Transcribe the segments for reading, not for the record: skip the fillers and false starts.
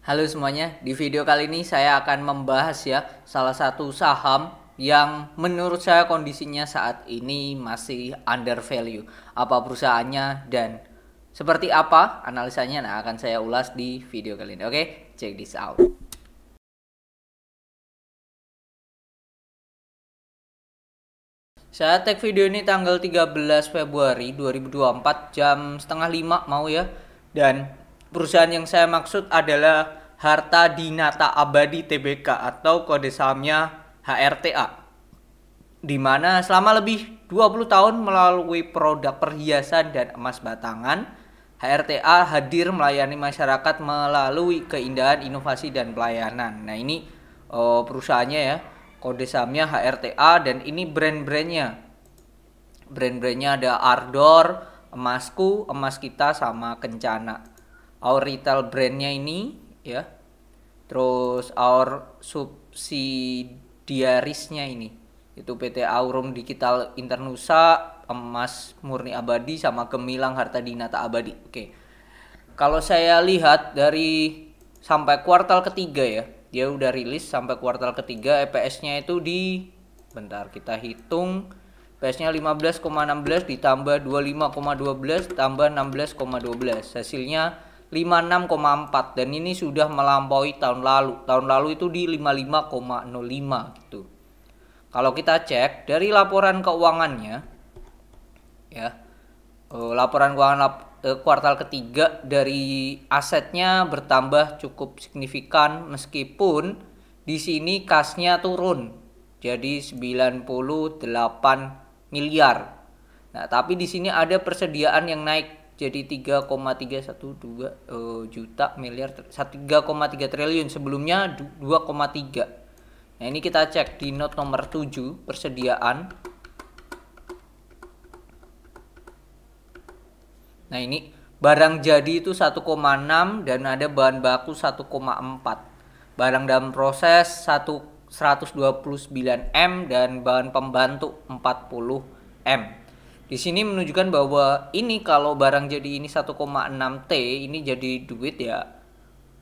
Halo semuanya, di video kali ini saya akan membahas ya salah satu saham yang menurut saya kondisinya saat ini masih under value. Apa perusahaannya dan seperti apa analisanya, akan saya ulas di video kali ini. Oke, check this out. Saya tag video ini tanggal 13 Februari 2024 jam setengah 5 mau ya. Dan perusahaan yang saya maksud adalah Harta Dinata Abadi Tbk atau kode sahamnya HRTA. Di mana selama lebih 20 tahun melalui produk perhiasan dan emas batangan, HRTA hadir melayani masyarakat melalui keindahan, inovasi, dan pelayanan. Nah ini perusahaannya ya, kode sahamnya HRTA dan ini brand-brandnya. Brand-brandnya ada Ardor, Emasku, Emas Kita, sama Kencana. Our retail brandnya ini ya. Terus our subsidiarisnya ini itu PT Aurum Digital Internusa, Emas Murni Abadi, sama Gemilang Harta Dinata Abadi. Oke. Kalau saya lihat dari sampai kuartal ketiga ya, dia udah rilis sampai kuartal ketiga, EPS-nya itu di bentar kita hitung. EPS-nya 15,16 ditambah 25,12 tambah 16,12. Hasilnya 56,4 dan ini sudah melampaui tahun lalu. Tahun lalu itu di 55,05 gitu. Kalau kita cek dari laporan keuangannya ya, laporan keuangan kuartal ketiga dari asetnya bertambah cukup signifikan meskipun di sini kasnya turun jadi 98 miliar. Nah, tapi di sini ada persediaan yang naik jadi 3,312 juta miliar, 3,3 triliun, sebelumnya 2,3. Nah, ini kita cek di note nomor 7 persediaan. Nah, ini barang jadi itu 1,6 dan ada bahan baku 1,4. Barang dalam proses 129 M dan bahan pembantu 40 M. Di sini menunjukkan bahwa ini kalau barang jadi ini 1,6 T ini jadi duit ya.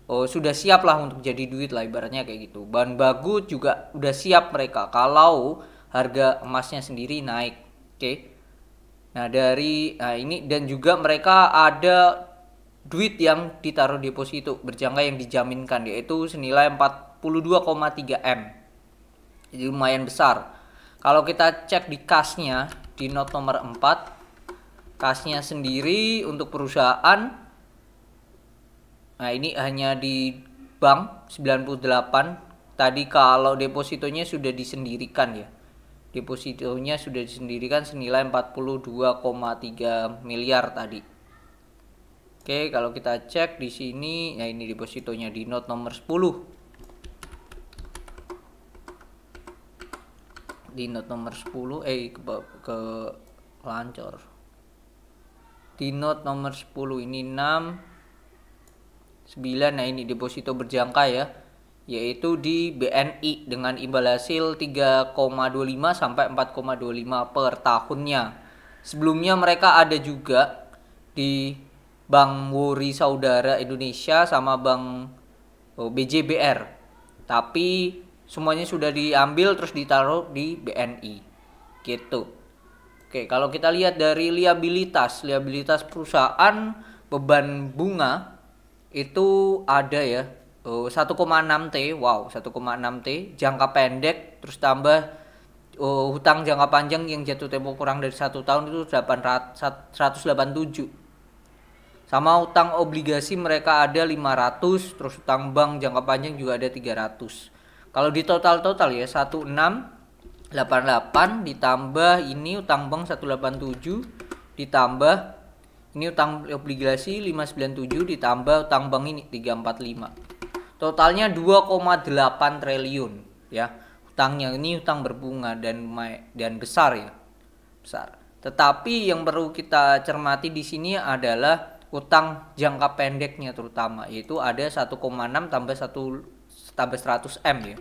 Sudah siap lah untuk jadi duit lah ibaratnya kayak gitu. Bahan baku juga udah siap mereka kalau harga emasnya sendiri naik. Oke. Nah, ini dan juga mereka ada duit yang ditaruh deposito berjangka yang dijaminkan yaitu senilai 42,3 M. Jadi lumayan besar. Kalau kita cek di kasnya di note nomor 4, kasnya sendiri untuk perusahaan, nah ini hanya di bank 98. Tadi kalau depositonya sudah disendirikan ya. Depositonya sudah disendirikan senilai 42,3 miliar tadi. Oke, kalau kita cek di sini, nah ini depositonya di note nomor 10. Di note nomor 10 ke lancor. Di note nomor 10 ini 6 9. Nah ini deposito berjangka ya, yaitu di BNI dengan imbal hasil 3,25 sampai 4,25 per tahunnya. Sebelumnya mereka ada juga di Bank Wuri Saudara Indonesia sama Bank BJBR, tapi semuanya sudah diambil terus ditaruh di BNI gitu. Oke, kalau kita lihat dari liabilitas perusahaan, beban bunga itu ada ya 1,6 T. Wow, 1,6 T jangka pendek, terus tambah hutang jangka panjang yang jatuh tempo kurang dari 1 tahun itu 187. Sama hutang obligasi mereka ada 500, terus hutang bank jangka panjang juga ada 300. Kalau di total ya 1688 ditambah ini hutang bank 187 ditambah ini utang obligasi 597 ditambah utang bank ini 345. Totalnya 2,8 triliun ya. Utangnya ini utang berbunga dan besar ya. Besar. Tetapi yang perlu kita cermati di sini adalah utang jangka pendeknya terutama, yaitu ada 1,6 tambah 100 M ya.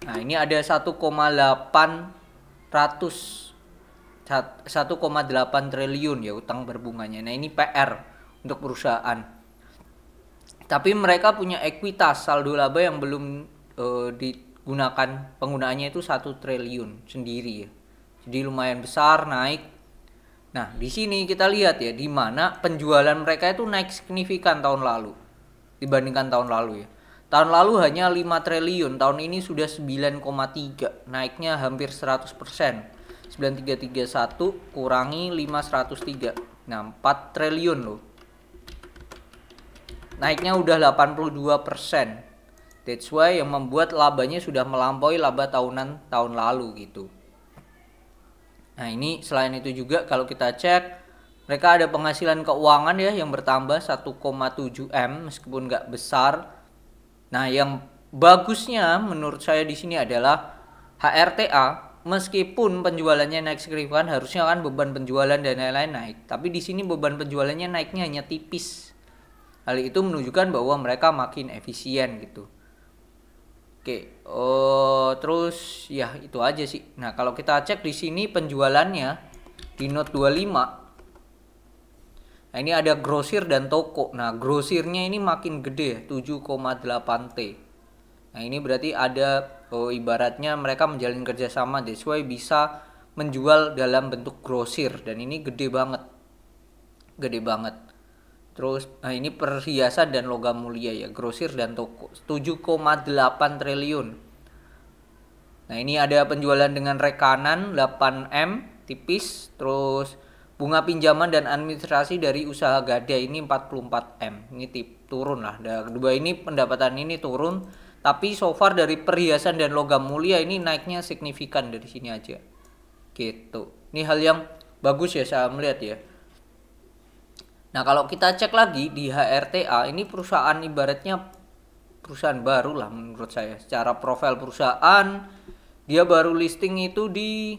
Nah, ini ada 1,8 triliun ya utang berbunganya. Nah, ini PR untuk perusahaan. Tapi mereka punya ekuitas saldo laba yang belum digunakan, penggunaannya itu 1 triliun sendiri ya. Jadi lumayan besar naik. Nah, di sini kita lihat ya di mana penjualan mereka itu naik signifikan tahun lalu dibandingkan tahun lalu ya. Tahun lalu hanya 5 triliun, tahun ini sudah 9,3, naiknya hampir 100%. 9331 kurangi 5103. Nah, 4 triliun loh. Naiknya udah 82%. That's why yang membuat labanya sudah melampaui laba tahunan tahun lalu gitu. Nah, ini selain itu juga kalau kita cek, mereka ada penghasilan keuangan ya yang bertambah 1,7 M meskipun nggak besar. Nah, yang bagusnya menurut saya di sini adalah HRTA, meskipun penjualannya naik signifikan, harusnya kan beban penjualan dan lain-lain naik. Tapi di sini beban penjualannya naiknya hanya tipis. Hal itu menunjukkan bahwa mereka makin efisien gitu. Oke, terus ya itu aja sih. Nah, kalau kita cek di sini penjualannya di Note 25. Nah, ini ada grosir dan toko. Nah, grosirnya ini makin gede ya, 7,8 T. Nah, ini berarti ada ibaratnya mereka menjalin kerjasama, that's why bisa menjual dalam bentuk grosir dan ini gede banget. Gede banget. Terus nah ini perhiasan dan logam mulia ya, grosir dan toko 7,8 triliun. Nah, ini ada penjualan dengan rekanan 8M tipis, terus bunga pinjaman dan administrasi dari usaha gadai ini 44M. Ini turun lah. Kedua ini pendapatan ini turun, tapi so far dari perhiasan dan logam mulia ini naiknya signifikan dari sini aja. Gitu. Ini hal yang bagus ya saya melihat ya. Nah, kalau kita cek lagi di HRTA, ini perusahaan ibaratnya perusahaan baru lah menurut saya. Secara profil perusahaan, dia baru listing itu di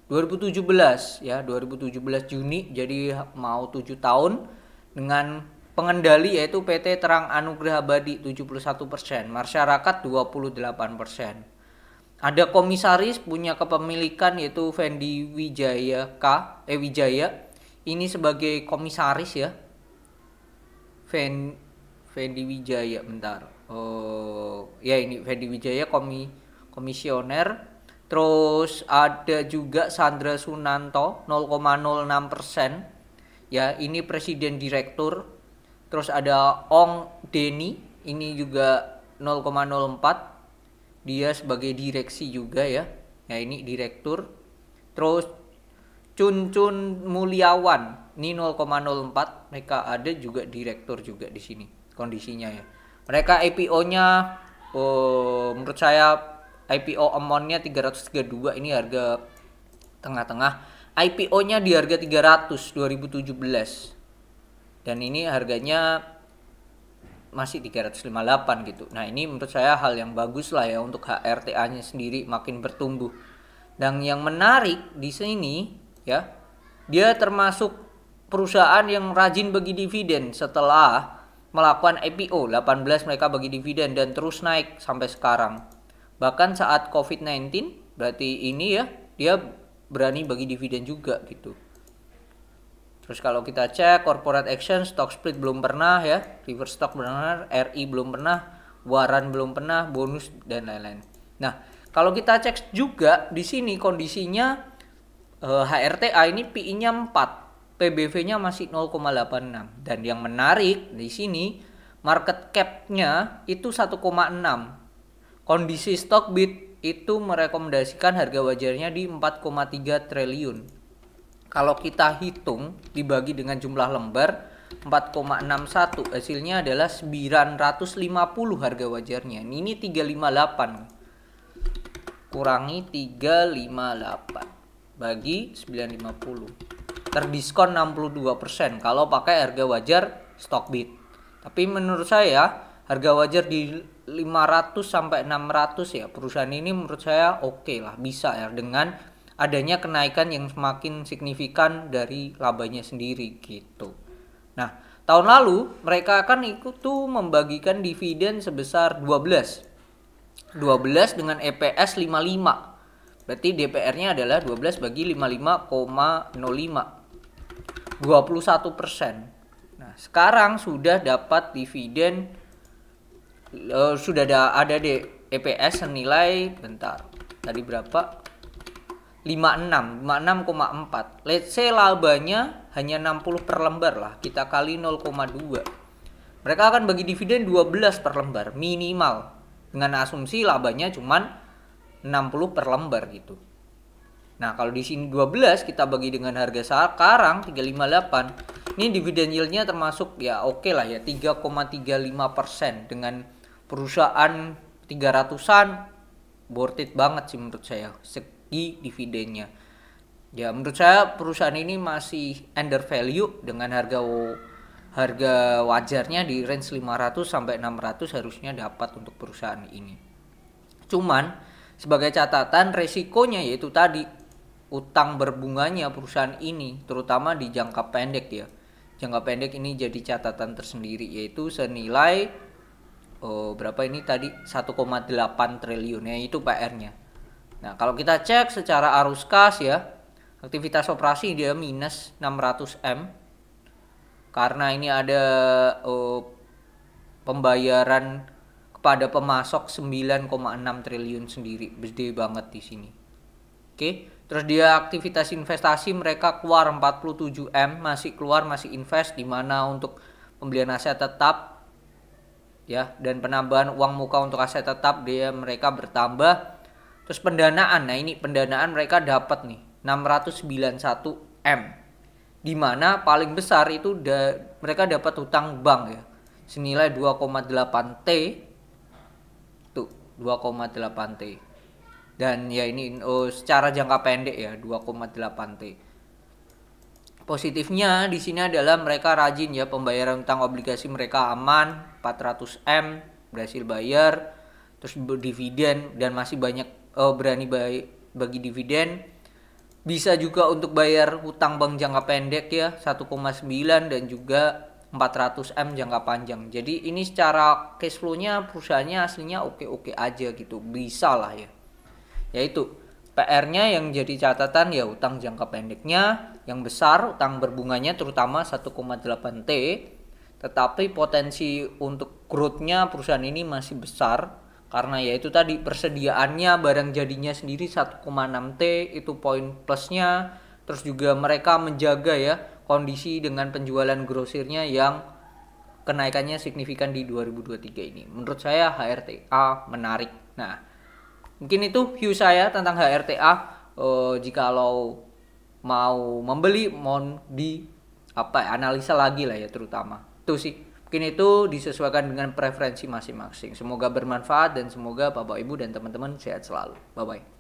2017 ya, 2017 Juni, jadi mau 7 tahun dengan pengendali yaitu PT Terang Anugrah Abadi 71%, masyarakat 28%. Ada komisaris punya kepemilikan yaitu Fendi Wijaya Wijaya. Ini sebagai komisaris ya. Fendi Wijaya bentar. Oh, ya ini Fendi Wijaya komisioner. Terus ada juga Sandra Sunanto 0,06%. Ya, ini presiden direktur. Terus ada Ong Deni, ini juga 0,04. Dia sebagai direksi juga ya. Ya, ini direktur. Terus Cun Mulyawan ini 0,04, mereka ada juga direktur juga di sini kondisinya ya. Mereka IPO-nya menurut saya IPO amount-nya 332, ini harga tengah-tengah. IPO-nya di harga 300 2017. Dan ini harganya masih 358 gitu. Nah, ini menurut saya hal yang bagus lah ya untuk HRTA-nya sendiri makin bertumbuh. Dan yang menarik di sini ya, dia termasuk perusahaan yang rajin bagi dividen setelah melakukan IPO 18 mereka bagi dividen dan terus naik sampai sekarang. Bahkan saat COVID-19 berarti ini ya dia berani bagi dividen juga gitu. Terus kalau kita cek corporate action, stock split belum pernah ya, reverse stock benar, RI belum pernah, waran belum pernah, bonus dan lain-lain. Nah, kalau kita cek juga di sini kondisinya HRTA ini PI-nya 4, PBV-nya masih 0,86 dan yang menarik di sini market cap-nya itu 1,6. Kondisi Stockbit itu merekomendasikan harga wajarnya di 4,3 triliun. Kalau kita hitung dibagi dengan jumlah lembar 4,61, hasilnya adalah 950 harga wajarnya. Ini 358. Kurangi 358 bagi 950. Terdiskon 62% kalau pakai harga wajar Stockbit. Tapi menurut saya harga wajar di 500 sampai 600 ya perusahaan ini menurut saya oke lah, bisa ya dengan adanya kenaikan yang semakin signifikan dari labanya sendiri gitu. Nah, tahun lalu mereka akan ikut tuh membagikan dividen sebesar 12 dengan EPS 55. Berarti DPR-nya adalah 12 bagi 55,05. 21%. Nah, sekarang sudah dapat dividen, sudah ada di EPS senilai, bentar, tadi berapa? 56,4. Let's say labanya hanya 60 per lembar lah, kita kali 0,2. Mereka akan bagi dividen 12 per lembar minimal, dengan asumsi labanya cuman 60 per lembar gitu. Nah, kalau di sini 12 kita bagi dengan harga sekarang 358. Ini dividen yieldnya termasuk ya oke lah ya, 3,35% dengan perusahaan 300-an, worth it banget sih menurut saya segi dividennya. Ya menurut saya perusahaan ini masih under value dengan harga wajarnya di range 500 sampai 600 harusnya dapat untuk perusahaan ini. Cuman sebagai catatan resikonya yaitu tadi utang berbunganya perusahaan ini terutama di jangka pendek ya. Jangka pendek ini jadi catatan tersendiri yaitu senilai berapa ini tadi 1,8 triliun ya, itu PR-nya. Nah, kalau kita cek secara arus kas ya, aktivitas operasi dia minus 600 M karena ini ada pembayaran kepada pemasok 9,6 triliun sendiri, gede banget di sini. Oke, terus dia aktivitas investasi mereka keluar 47 M, masih invest di mana untuk pembelian aset tetap ya, dan penambahan uang muka untuk aset tetap mereka bertambah. Terus pendanaan, nah ini pendanaan mereka dapat nih 691 M, di mana paling besar itu mereka dapat hutang bank ya senilai 2,8 T tuh, 2,8 T. Dan ya ini secara jangka pendek ya 2,8 T. Positifnya di sini adalah mereka rajin ya, pembayaran utang obligasi mereka aman, 400 M berhasil bayar, terus dividen dan masih banyak berani bagi dividen. Bisa juga untuk bayar hutang bank jangka pendek ya 1,9 dan juga 400 M jangka panjang. Jadi ini secara cash flow-nya perusahaannya aslinya oke-oke aja gitu, bisa lah ya. Yaitu PR-nya yang jadi catatan ya utang jangka pendeknya yang besar, utang berbunganya terutama 1,8 T, tetapi potensi untuk growth-nya perusahaan ini masih besar karena ya itu tadi persediaannya barang jadinya sendiri 1,6 T, itu poin plusnya. Terus juga mereka menjaga ya kondisi dengan penjualan grosirnya yang kenaikannya signifikan di 2023 ini. Menurut saya HRTA menarik. Nah, mungkin itu view saya tentang HRTA. Jikalau mau membeli, mohon analisa lagi lah ya terutama. Itu sih. Mungkin itu disesuaikan dengan preferensi masing-masing. Semoga bermanfaat dan semoga Bapak Ibu dan teman-teman sehat selalu. Bye bye.